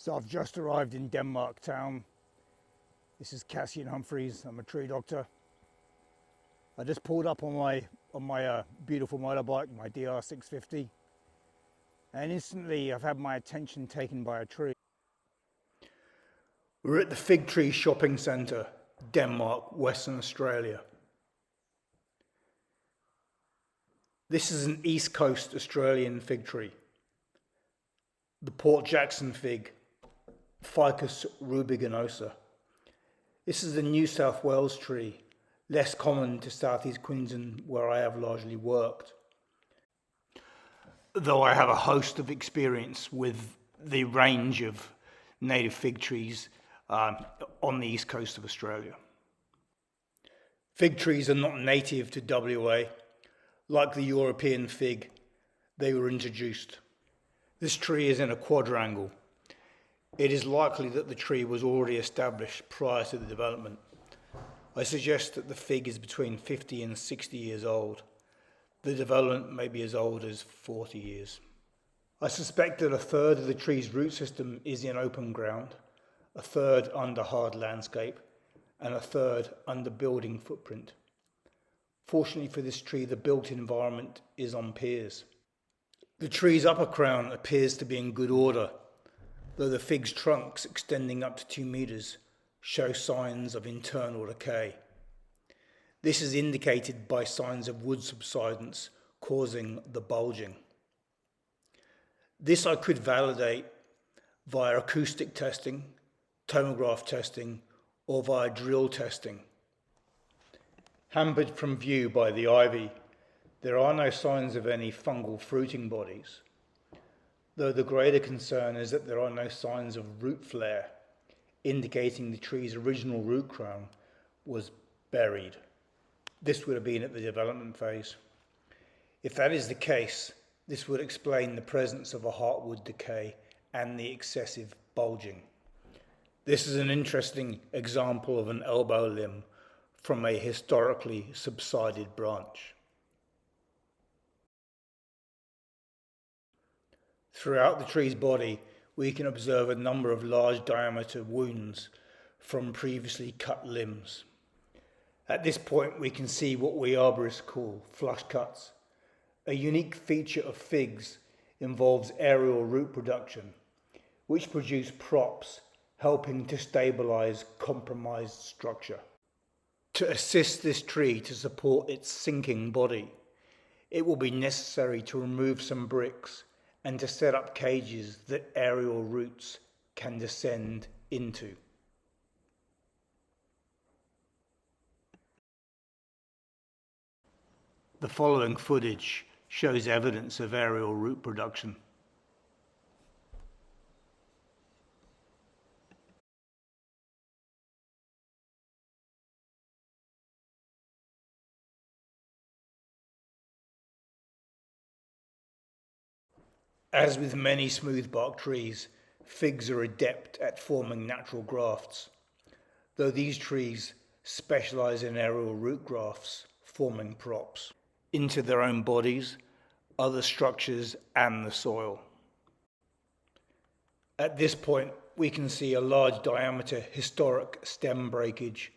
So I've just arrived in Denmark town. This is Cassian Humphreys. I'm a tree doctor. I just pulled up on my beautiful motorbike, my DR650, and instantly I've had my attention taken by a tree. We're at the Fig Tree Shopping Centre, Denmark, Western Australia. This is an East Coast Australian fig tree. The Port Jackson fig, Ficus rubiginosa. This is a New South Wales tree, less common to southeast Queensland where I have largely worked. Though I have a host of experience with the range of native fig trees on the east coast of Australia. Fig trees are not native to WA. Like the European fig, they were introduced. This tree is in a quadrangle. It is likely that the tree was already established prior to the development. I suggest that the fig is between 50 and 60 years old. The development may be as old as 40 years. I suspect that a third of the tree's root system is in open ground, a third under hard landscape, and a third under building footprint. Fortunately for this tree, the built environment is on piers. The tree's upper crown appears to be in good order, though the fig's trunks extending up to 2 meters show signs of internal decay. This is indicated by signs of wood subsidence causing the bulging. This I could validate via acoustic testing, tomograph testing, or via drill testing. Hampered from view by the ivy, there are no signs of any fungal fruiting bodies, though the greater concern is that there are no signs of root flare, indicating the tree's original root crown was buried. This would have been at the development phase. If that is the case, this would explain the presence of a heartwood decay and the excessive bulging. This is an interesting example of an elbow limb from a historically subsided branch. Throughout the tree's body, we can observe a number of large diameter wounds from previously cut limbs. At this point, we can see what we arborists call flush cuts. A unique feature of figs involves aerial root production, which produce props, helping to stabilize compromised structure. To assist this tree to support its sinking body, it will be necessary to remove some bricks and to set up cages that aerial roots can descend into. The following footage shows evidence of aerial root production. As with many smooth-bark trees, figs are adept at forming natural grafts, though these trees specialize in aerial root grafts, forming props into their own bodies, other structures, and the soil. At this point, we can see a large diameter historic stem breakage.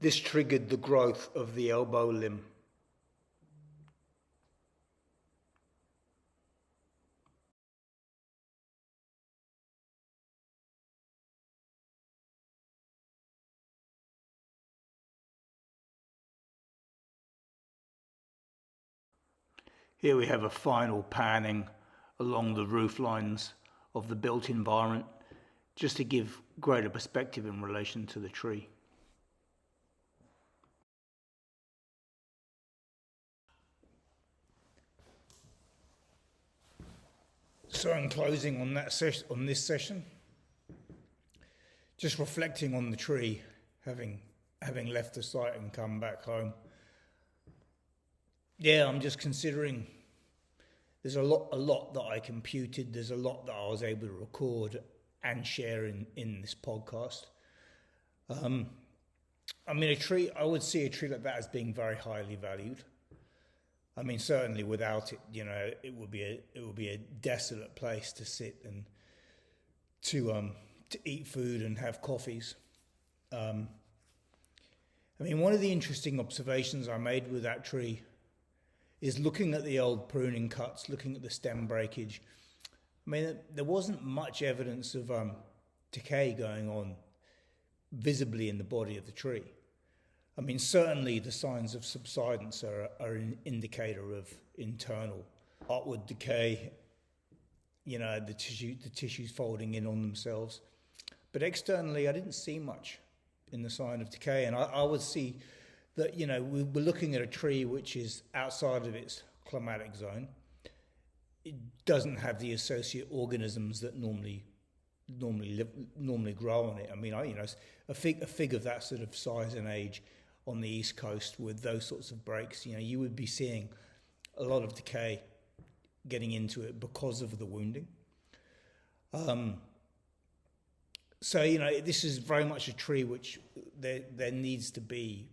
This triggered the growth of the elbow limb. Here we have a final panning along the roof lines of the built environment, just to give greater perspective in relation to the tree. So in closing on this session, just reflecting on the tree, having left the site and come back home. Yeah, I'm just considering there's a lot that I computed, there's a lot that I was able to record and share in this podcast. I mean, I would see a tree like that as being very highly valued. I mean, certainly without it, it would be a desolate place to sit and to eat food and have coffees. I mean, one of the interesting observations I made with that tree is looking at the old pruning cuts, looking at the stem breakage. I mean, there wasn't much evidence of decay going on visibly in the body of the tree. I mean, certainly the signs of subsidence are an indicator of internal outward decay, you know, the tissues folding in on themselves. But externally, I didn't see much in the sign of decay. And I would see that, you know, we're looking at a tree which is outside of its climatic zone. It doesn't have the associate organisms that normally grow on it. I mean, a fig of that sort of size and age on the East Coast with those sorts of breaks, you know, you would be seeing a lot of decay getting into it because of the wounding. So, you know, this is very much a tree which there needs to be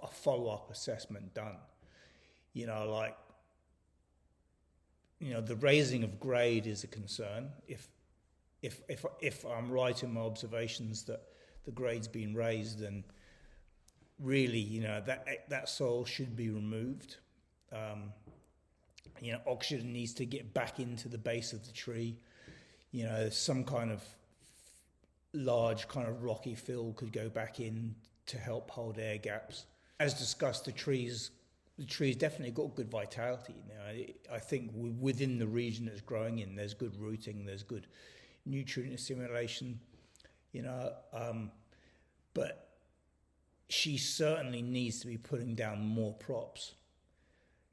a follow-up assessment done. You know, like, you know, the raising of grade is a concern. If I'm right in my observations that the grade's been raised, then really, you know, that soil should be removed. You know, oxygen needs to get back into the base of the tree. You know, some kind of large kind of rocky fill could go back in to help hold air gaps. As discussed, the tree's definitely got good vitality. You know, I think within the region it's growing in, there's good rooting, there's good nutrient assimilation, you know, but she certainly needs to be putting down more props.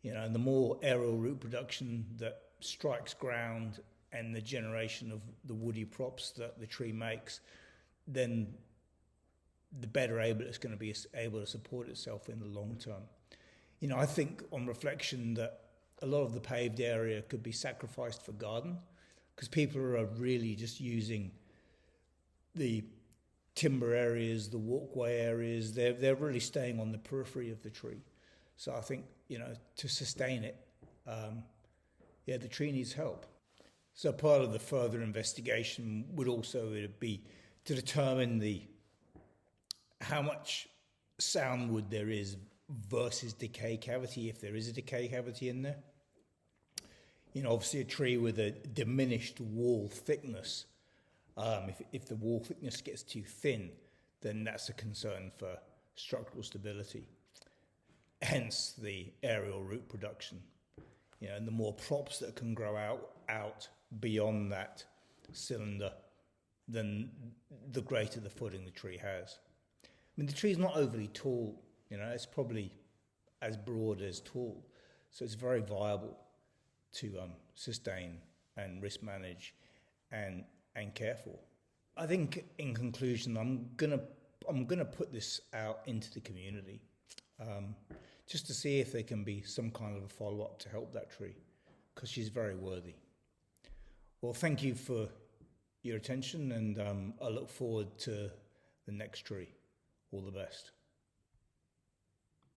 You know, and the more aerial root production that strikes ground and the generation of the woody props that the tree makes, then the better able it's going to be able to support itself in the long term. You know, I think on reflection that a lot of the paved area could be sacrificed for garden, because people are really just using the timber areas, the walkway areas. They're really staying on the periphery of the tree. So I think, you know, to sustain it, the tree needs help. So part of the further investigation would also be to determine how much sound wood there is versus decay cavity, if there is a decay cavity in there. You know, obviously a tree with a diminished wall thickness, if the wall thickness gets too thin, then that's a concern for structural stability. Hence the aerial root production. You know, and the more props that can grow out beyond that cylinder, then the greater the footing the tree has. I mean, the tree's not overly tall, you know, it's probably as broad as tall. So it's very viable to sustain and risk manage and care for. I think in conclusion, I'm gonna put this out into the community, just to see if there can be some kind of a follow-up to help that tree, because she's very worthy. Well, thank you for your attention, and I look forward to the next tree. All the best.